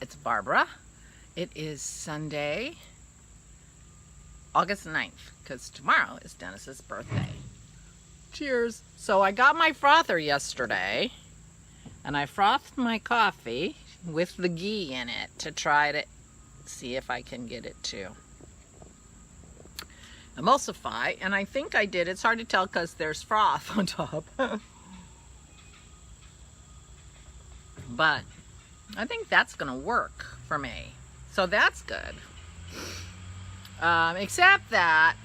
it's Barbara. It is Sunday, August 9th, because tomorrow is Dennis's birthday. Cheers. So I got my frother yesterday, and I frothed my coffee with the ghee in it to try to see if I can get it to emulsify, and I think I did. It's hard to tell because there's froth on top. But I think that's gonna work for me, so that's good. Except that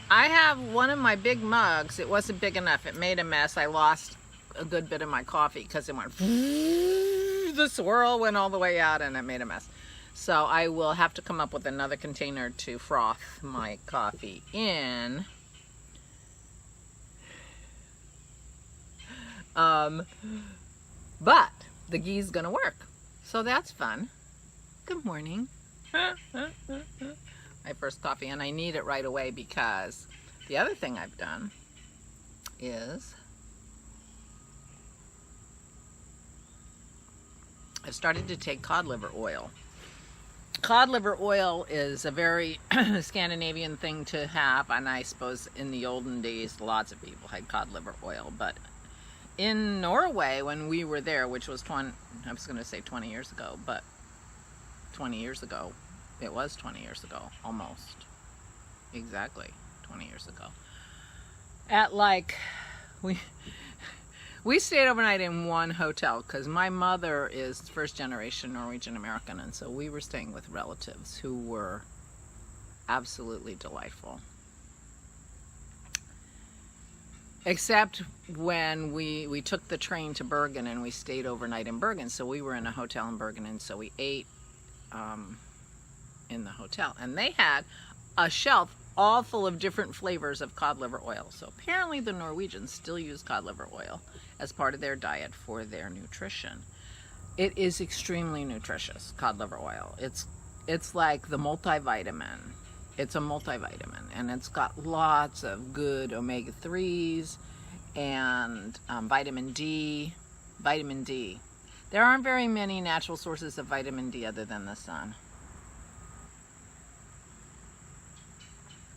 I have one of my big mugs. It wasn't big enough. It made a mess. I lost a good bit of my coffee because it went, the swirl went all the way out and it made a mess. So I will have to come up with another container to froth my coffee in. But the ghee's gonna work. So that's fun. Good morning. My first coffee, and I need it right away because the other thing I've done is I've started to take cod liver oil. Cod liver oil is a very Scandinavian thing to have, and I suppose in the olden days lots of people had cod liver oil, but in Norway when we were there, which was 20 years ago, but 20 years ago, it was 20 years ago, almost exactly 20 years ago, at like we stayed overnight in one hotel because my mother is first generation Norwegian American, and so we were staying with relatives who were absolutely delightful. Except when we took the train to Bergen and we stayed overnight in Bergen, so we were in a hotel in Bergen, and so we ate in the hotel, and they had a shelf all full of different flavors of cod liver oil. So apparently the Norwegians still use cod liver oil as part of their diet for their nutrition. It is extremely nutritious, cod liver oil. It's like the multivitamin. It's a multivitamin, and it's got lots of good omega-3s and vitamin D. Vitamin D. There aren't very many natural sources of vitamin D other than the sun,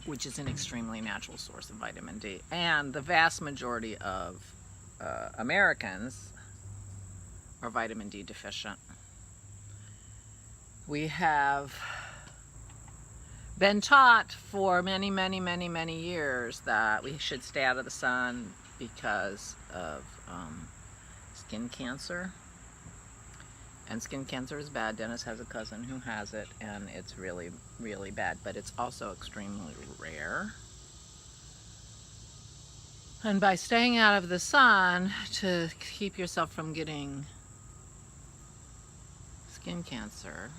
which is an extremely natural source of vitamin D. And the vast majority of Americans are vitamin D deficient. We have been taught for many, many, many, many years that we should stay out of the sun because of skin cancer. And skin cancer is bad. Dennis has a cousin who has it, and it's really, really bad, but it's also extremely rare. And by staying out of the sun to keep yourself from getting skin cancer,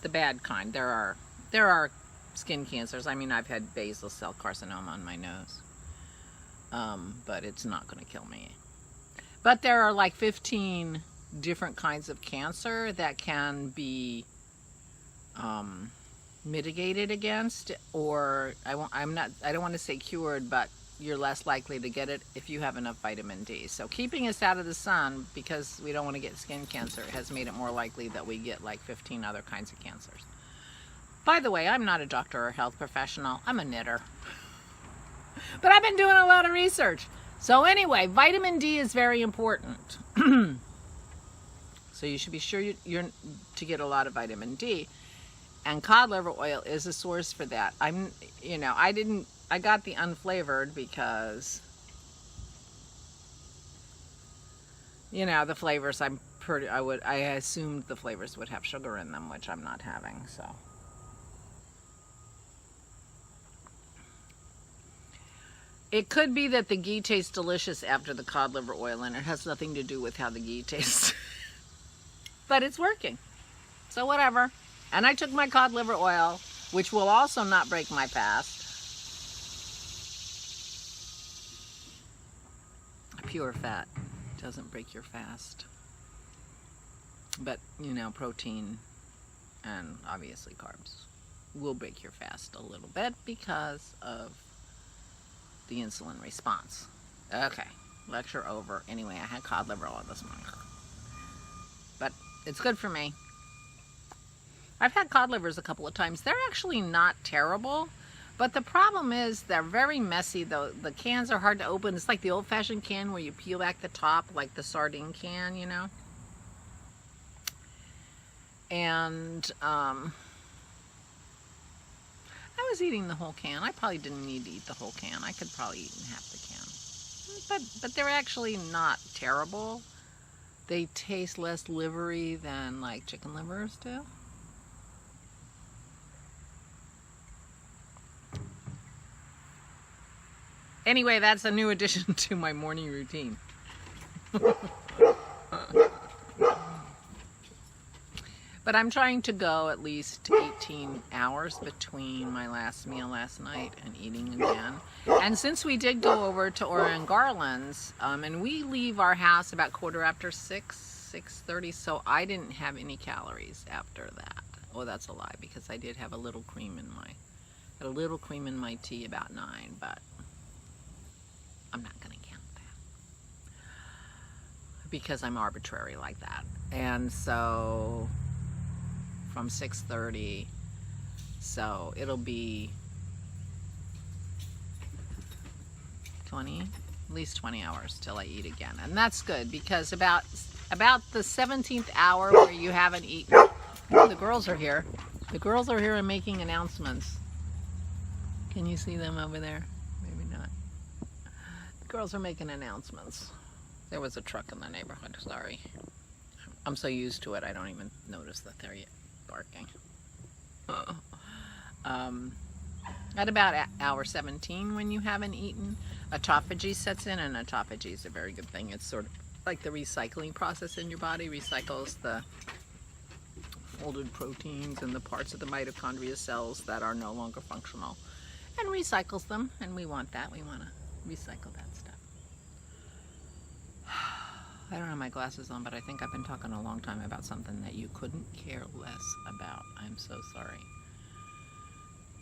the bad kind, there are skin cancers. I mean, I've had basal cell carcinoma on my nose, but it's not going to kill me. But there are like 15 different kinds of cancer that can be mitigated against, or I don't want to say cured, but you're less likely to get it if you have enough vitamin D. So keeping us out of the sun, because we don't want to get skin cancer, has made it more likely that we get like 15 other kinds of cancers. By the way, I'm not a doctor or health professional. I'm a knitter. But I've been doing a lot of research. So anyway, vitamin D is very important. So you should be sure you're to get a lot of vitamin D. And cod liver oil is a source for that. I got the unflavored because, the flavors I assumed the flavors would have sugar in them, which I'm not having, so. It could be that the ghee tastes delicious after the cod liver oil, and it has nothing to do with how the ghee tastes. But it's working, so whatever. And I took my cod liver oil, which will also not break my fast. Pure fat doesn't break your fast, but protein and obviously carbs will break your fast a little bit because of the insulin response. Okay, lecture over. Anyway, I had cod liver oil this morning, but it's good for me. I've had cod livers a couple of times. They're actually not terrible, but the problem is they're very messy. The cans are hard to open. It's like the old-fashioned can where you peel back the top, like the sardine can, you know. And I was eating the whole can. I probably didn't need to eat the whole can. I could probably eat half the can. But they're actually not terrible. They taste less livery than like chicken livers do. Anyway, that's a new addition to my morning routine. But I'm trying to go at least 18 hours between my last meal last night and eating again. And since we did go over to Orion Garland's, and we leave our house about 6:30, so I didn't have any calories after that. Oh, that's a lie, because I did have a little cream in my tea about 9, but I'm not going to count that because I'm arbitrary like that. And so from 6:30, so it'll be at least 20 hours till I eat again. And that's good, because about the 17th hour where you haven't eaten. Oh, the girls are here. The girls are here and making announcements. Can you see them over there? Maybe not. The girls are making announcements. There was a truck in the neighborhood, sorry. I'm so used to it, I don't even notice that they're barking. At about hour 17, when you haven't eaten, autophagy sets in, and autophagy is a very good thing. It's sort of like the recycling process in your body, recycles the folded proteins and the parts of the mitochondria cells that are no longer functional, and recycles them, and we want that. We want to recycle that stuff. I don't have my glasses on, but I think I've been talking a long time about something that you couldn't care less about. I'm so sorry.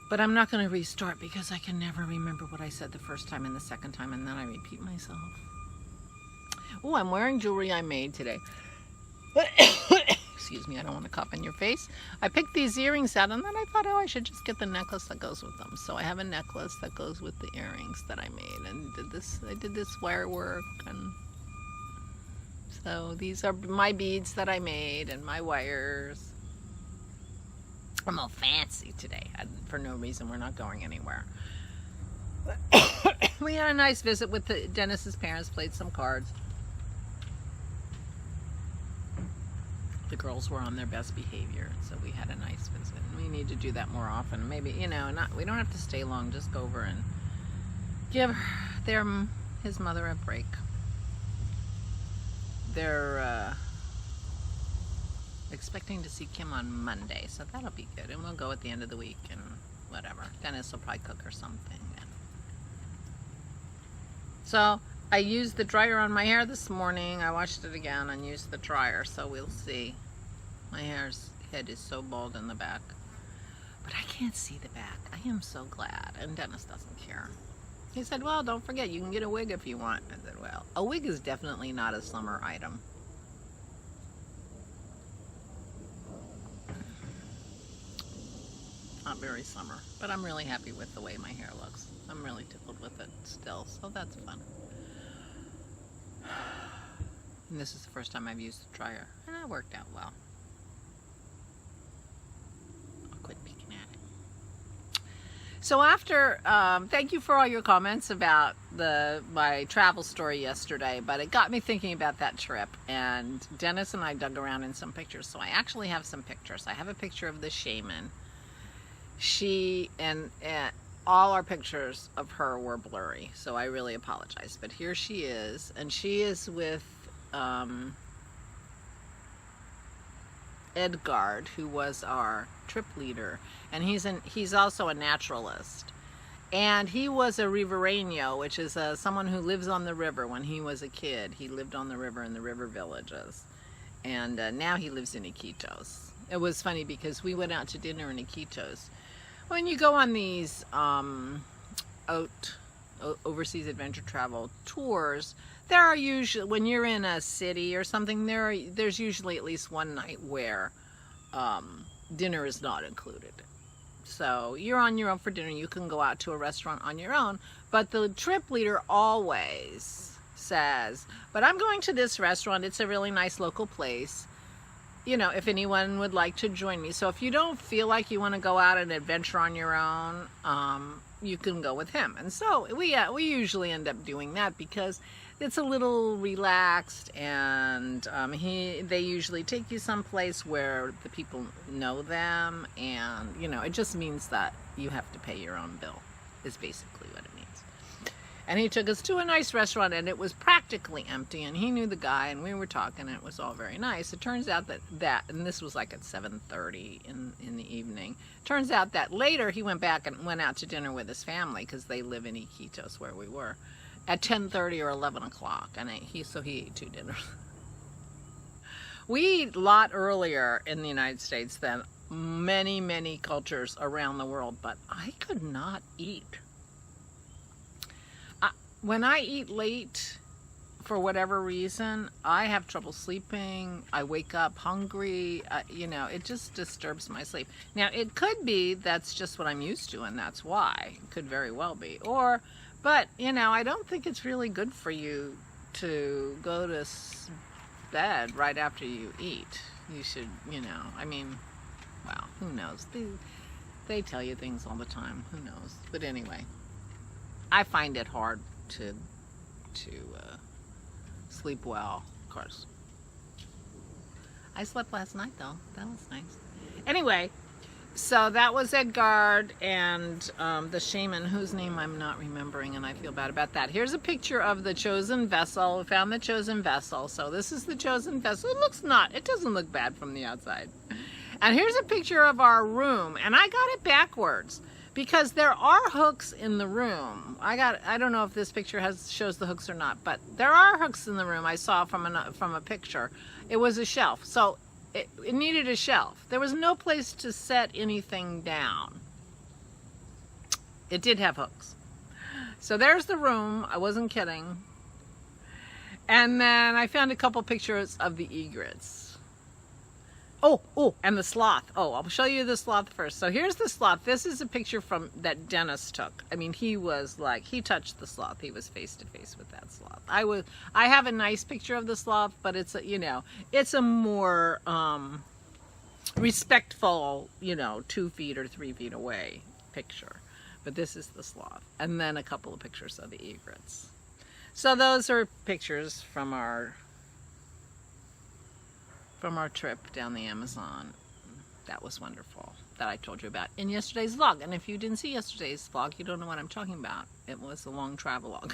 But I'm not going to restart because I can never remember what I said the first time and the second time, and then I repeat myself. Oh, I'm wearing jewelry I made today. Excuse me, I don't want to cough in your face. I picked these earrings out, and then I thought, oh, I should just get the necklace that goes with them. So I have a necklace that goes with the earrings that I made, and I did this wire work, and so these are my beads that I made and my wires. I'm all fancy today. For no reason, we're not going anywhere. We had a nice visit with Dennis's parents, played some cards. The girls were on their best behavior, so we had a nice visit. We need to do that more often. Maybe, you know, we don't have to stay long. Just go over and give his mother a break. They're expecting to see Kim on Monday, so that'll be good. And we'll go at the end of the week and whatever. Dennis will probably cook or something. So I used the dryer on my hair this morning. I washed it again and used the dryer, so we'll see. My head is so bald in the back, but I can't see the back. I am so glad, and Dennis doesn't care. He said, well, don't forget, you can get a wig if you want. I said, well, a wig is definitely not a summer item. Not very summer, but I'm really happy with the way my hair looks. I'm really tickled with it still, so that's fun. And this is the first time I've used the dryer, and it worked out well. I'll quit peeking at it. So after, thank you for all your comments about my travel story yesterday, but it got me thinking about that trip, and Dennis and I dug around in some pictures, so I actually have some pictures. I have a picture of the shaman. She and all our pictures of her were blurry, so I really apologize. But here she is, and she is with Edgard, who was our trip leader, and he's also a naturalist, and he was a riverreño, which is someone who lives on the river. When he was a kid, he lived on the river in the river villages, and now he lives in Iquitos. It was funny because we went out to dinner in Iquitos. When you go on these overseas adventure travel tours, there are usually, when you're in a city or something, there's usually at least one night where dinner is not included. So you're on your own for dinner. You can go out to a restaurant on your own, but the trip leader always says, but I'm going to this restaurant. It's a really nice local place. You know, if anyone would like to join me. So if you don't feel like you want to go out and adventure on your own, you can go with him. And so we usually end up doing that because it's a little relaxed, and they usually take you someplace where the people know them, and you know, it just means that you have to pay your own bill is basically what it means. And he took us to a nice restaurant, and it was practically empty, and he knew the guy, and we were talking, and it was all very nice. It turns out that and this was like at 7:30 in the evening. Turns out that later he went back and went out to dinner with his family, because they live in Iquitos where we were, at 10:30 or 11 o'clock, and so he ate 2 dinners. We eat a lot earlier in the United States than many cultures around the world, but I could not eat. When I eat late, for whatever reason, I have trouble sleeping. I wake up hungry. You know, it just disturbs my sleep. Now, it could be that's just what I'm used to, and that's why. It could very well be. But, you know, I don't think it's really good for you to go to bed right after you eat. You should, you know, I mean, well, who knows? They tell you things all the time. Who knows? But anyway, I find it hard to sleep well, of course. I slept last night, though. That was nice. Anyway, so that was Edgard and the shaman, whose name I'm not remembering, and I feel bad about that. Here's a picture of the chosen vessel. We found the chosen vessel. So this is the chosen vessel. It doesn't look bad from the outside. And here's a picture of our room, and I got it backwards, because there are hooks in the room. I don't know if this picture shows the hooks or not, but there are hooks in the room. I saw from a picture. It was a shelf, so it needed a shelf. There was no place to set anything down. It did have hooks. So there's the room. I wasn't kidding. And then I found a couple pictures of the egrets. Oh, and the sloth. Oh, I'll show you the sloth first. So here's the sloth. This is a picture that Dennis took. I mean, he touched the sloth. He was face to face with that sloth. I have a nice picture of the sloth, but it's a more respectful, 2 feet or 3 feet away picture. But this is the sloth. And then a couple of pictures of the egrets. So those are pictures from our trip down the Amazon. That was wonderful, that I told you about in yesterday's vlog. And if you didn't see yesterday's vlog, you don't know what I'm talking about. It was a long travelogue.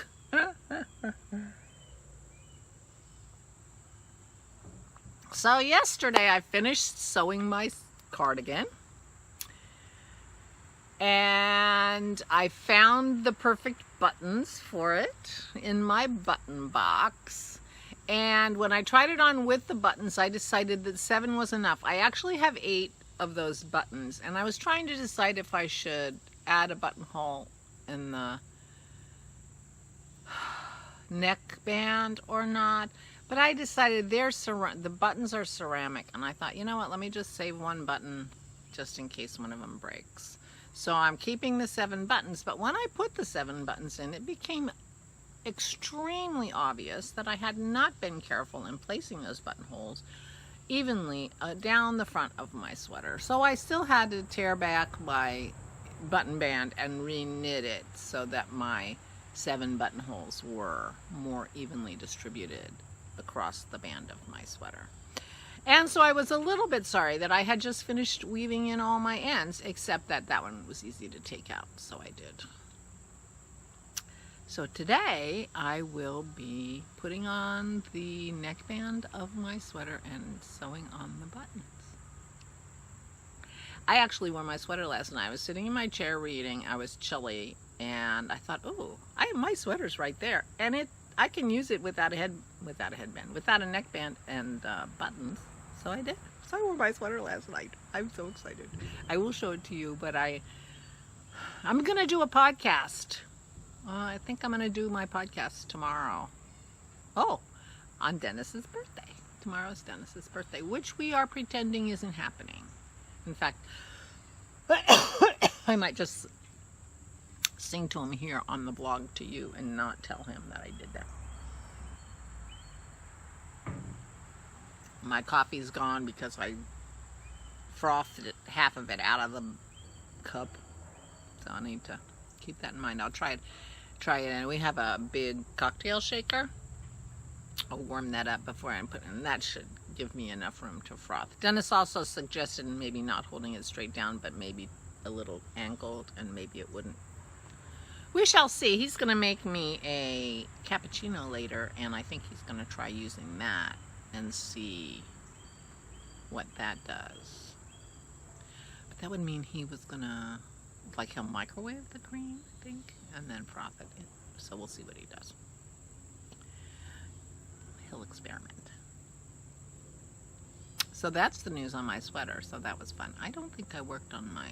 So yesterday I finished sewing my cardigan, and I found the perfect buttons for it in my button box. And when I tried it on with the buttons, I decided that 7 was enough. I actually have 8 of those buttons, and I was trying to decide if I should add a buttonhole in the neckband or not. But I decided the buttons are ceramic, and I thought, you know what, let me just save 1 button just in case one of them breaks. So I'm keeping the 7 buttons, but when I put the 7 buttons in, it became extremely obvious that I had not been careful in placing those buttonholes evenly down the front of my sweater. So I still had to tear back my button band and re-knit it so that my 7 buttonholes were more evenly distributed across the band of my sweater. And so I was a little bit sorry that I had just finished weaving in all my ends, except that one was easy to take out, so I did. So today I will be putting on the neckband of my sweater and sewing on the buttons. I actually wore my sweater last night. I was sitting in my chair reading. I was chilly, and I thought, oh, my sweater's right there, and I can use it without a headband, without a neckband and buttons. So I did. So I wore my sweater last night. I'm so excited. I will show it to you, but I'm gonna do a podcast. I think I'm going to do my podcast tomorrow. Oh, on Dennis's birthday. Tomorrow's Dennis's birthday, which we are pretending isn't happening. In fact, I might just sing to him here on the vlog to you and not tell him that I did that. My coffee's gone because I frothed half of it out of the cup. So I need to keep that in mind. I'll try it. And we have a big cocktail shaker. I'll warm that up before I put it in. That should give me enough room to froth. Dennis also suggested maybe not holding it straight down, but maybe a little angled, and maybe it wouldn't. We shall see. He's going to make me a cappuccino later, and I think he's going to try using that and see what that does. But that would mean he was going to, like, he'll microwave the cream, I think, and then froth it in. So we'll see what he does. He'll experiment. So that's the news on my sweater, so that was fun. I don't think I worked on my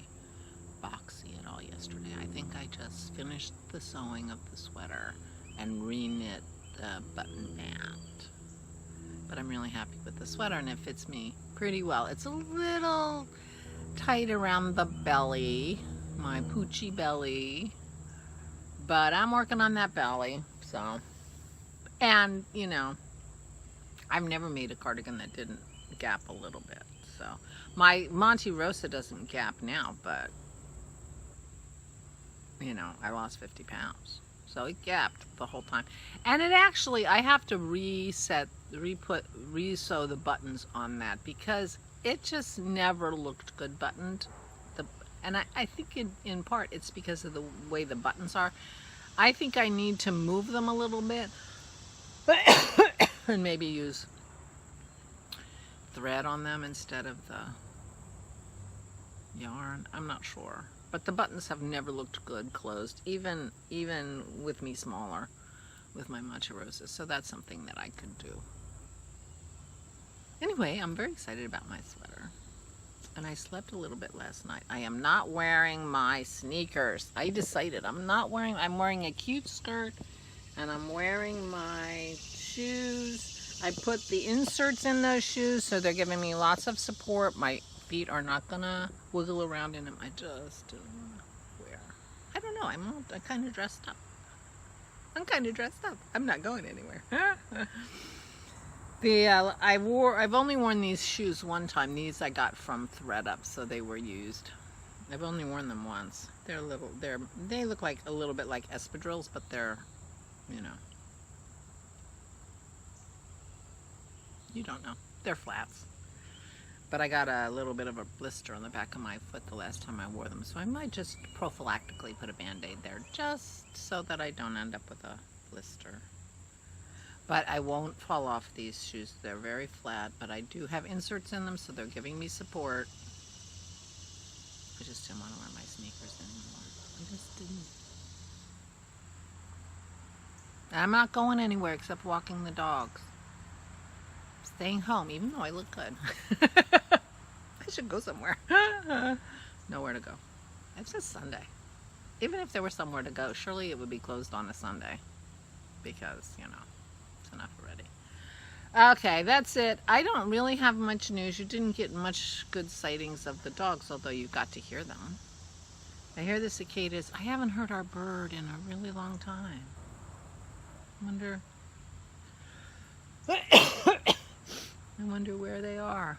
boxy at all yesterday. I think I just finished the sewing of the sweater and re-knit the button band. But I'm really happy with the sweater, and it fits me pretty well. It's a little tight around the belly, my poochy belly, but I'm working on that belly, so. And, you know, I've never made a cardigan that didn't gap a little bit, so. My Monte Rosa doesn't gap now, but, you know, I lost 50 pounds. So it gapped the whole time. And it actually, I have to re-sew the buttons on that because it just never looked good buttoned. And I think in part it's because of the way the buttons are. I think I need to move them a little bit and maybe use thread on them instead of the yarn. I'm not sure. But the buttons have never looked good closed, even with me smaller, with my Monte Rosas. So that's something that I could do. Anyway, I'm very excited about my sweater. And I slept a little bit last night. I am not wearing my sneakers. I decided I'm wearing a cute skirt, and I'm wearing my shoes. I put the inserts in those shoes, so they're giving me lots of support. My feet are not gonna wiggle around in them. I just don't want to wear. I don't know. I'm kind of dressed up. I'm not going anywhere. I've only worn these shoes one time. These I got from ThreadUp, so they were used. I've only worn them once. They look like a little bit like espadrilles, but they're, you know, you don't know. They're flats. But I got a little bit of a blister on the back of my foot the last time I wore them, so I might just prophylactically put a Band-Aid there just so that I don't end up with a blister. But I won't fall off these shoes. They're very flat, but I do have inserts in them, so they're giving me support. I just didn't want to wear my sneakers anymore. I just didn't. I'm not going anywhere except walking the dogs. Staying home, even though I look good. I should go somewhere. Nowhere to go. It's just Sunday. Even if there were somewhere to go, surely it would be closed on a Sunday. Because, you know, it's enough already. Okay, that's it. I don't really have much news. You didn't get much good sightings of the dogs, although you got to hear them. I hear the cicadas. I haven't heard our bird in a really long time. I wonder where they are.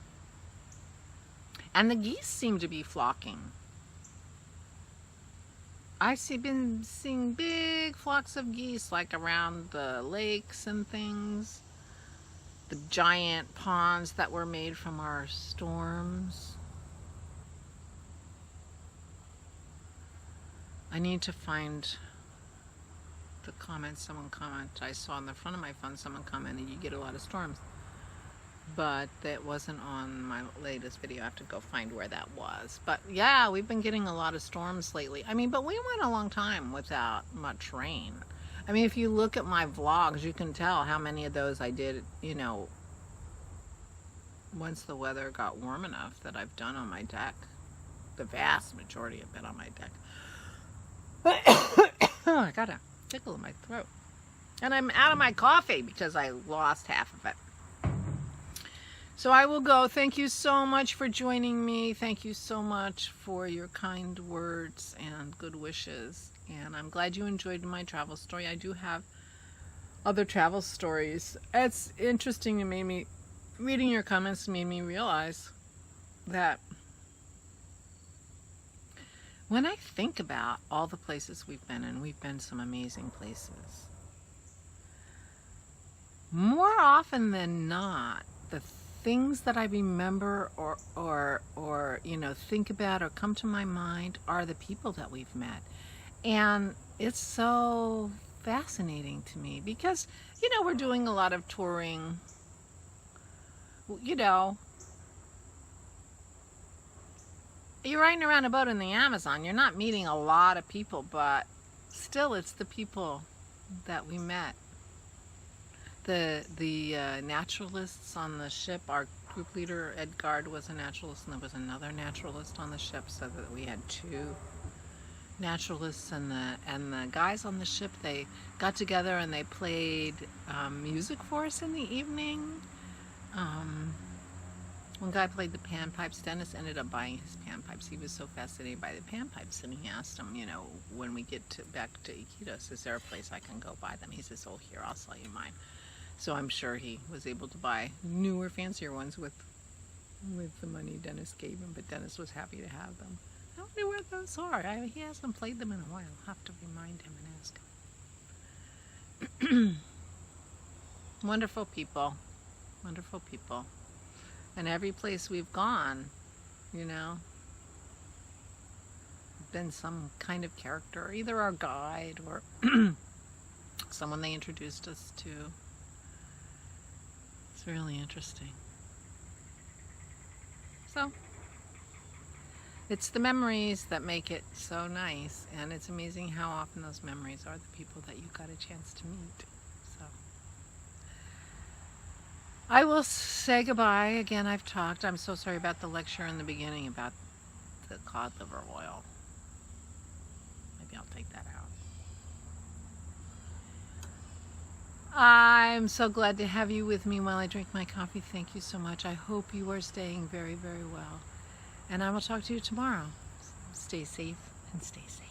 And the geese seem to be flocking. I've been seeing big flocks of geese, like around the lakes and things. The giant ponds that were made from our storms. I need to find the comment, someone commented. I saw on the front of my phone, someone commented, you get a lot of storms. But that wasn't on my latest video. I have to go find where that was. But yeah, we've been getting a lot of storms lately. I mean, but we went a long time without much rain. I mean, if you look at my vlogs, you can tell how many of those I did, you know, once the weather got warm enough that I've done on my deck. The vast majority of it on my deck. Oh, I got a tickle in my throat. And I'm out of my coffee because I lost half of it. So I will go. Thank you so much for joining me. Thank you so much for your kind words and good wishes. And I'm glad you enjoyed my travel story. I do have other travel stories. It's interesting. It made me, reading your comments made me realize that when I think about all the places we've been, and we've been some amazing places, more often than not, the things that I remember or you know, think about or come to my mind are the people that we've met. And it's so fascinating to me because, you know, we're doing a lot of touring. You know, you're riding around a boat in the Amazon. You're not meeting a lot of people, but still it's the people that we met. The naturalists on the ship, our group leader Edgard was a naturalist, and there was another naturalist on the ship, so that we had two naturalists. And the guys on the ship, they got together and they played music for us in the evening. One guy played the panpipes. Dennis ended up buying his panpipes. He was so fascinated by the panpipes, and he asked him, you know, when we get back to Iquitos, is there a place I can go buy them? He says, oh, here, I'll sell you mine. So I'm sure he was able to buy newer, fancier ones with the money Dennis gave him, but Dennis was happy to have them. I wonder where those are. He hasn't played them in a while. I'll have to remind him and ask him. Wonderful people. Wonderful people. And every place we've gone, you know, been some kind of character, either our guide or someone they introduced us to. It's really interesting. So, it's the memories that make it so nice, and it's amazing how often those memories are the people that you got a chance to meet. So, I will say goodbye. Again, I've talked. I'm so sorry about the lecture in the beginning about the cod liver oil. Maybe I'll take that out. I'm so glad to have you with me while I drink my coffee. Thank you so much. I hope you are staying very, very well. And I will talk to you tomorrow. Stay safe and stay safe.